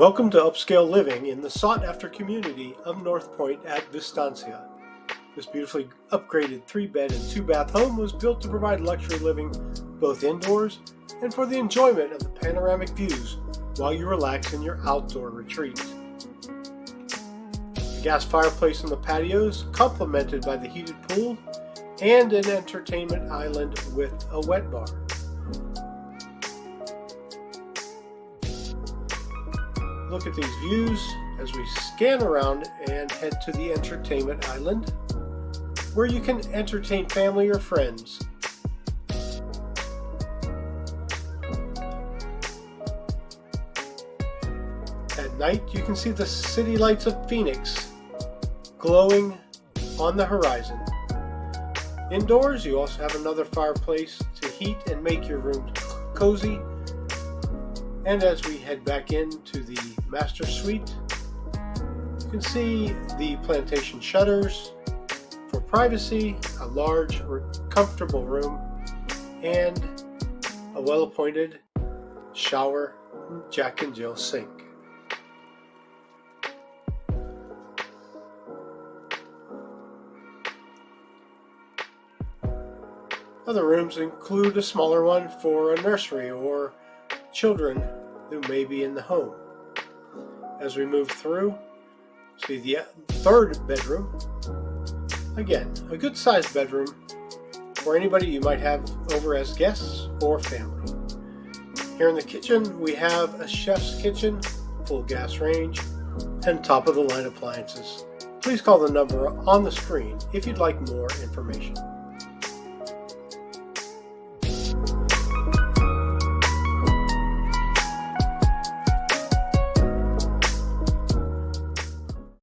Welcome to upscale living in the sought-after community of North Point at Vistancia. This beautifully upgraded 3-bed and 2-bath home was built to provide luxury living both indoors and for the enjoyment of the panoramic views while you relax in your outdoor retreat. A gas fireplace in the patios, complemented by the heated pool and an entertainment island with a wet bar. Look at these views as we scan around and head to the entertainment island, where you can entertain family or friends. At night, you can see the city lights of Phoenix glowing on the horizon. Indoors, you also have another fireplace to heat and make your room cozy. And as we head back into the master suite, you can see the plantation shutters for privacy, a large, comfortable room, and a well-appointed shower, Jack and Jill sink. Other rooms include a smaller one for a nursery or children who may be in the home. As we move through, see the third bedroom. Again, a good sized bedroom for anybody you might have over as guests or family. Here in the kitchen, we have a chef's kitchen, full gas range, and top of the line appliances. Please call the number on the screen if you'd like more information.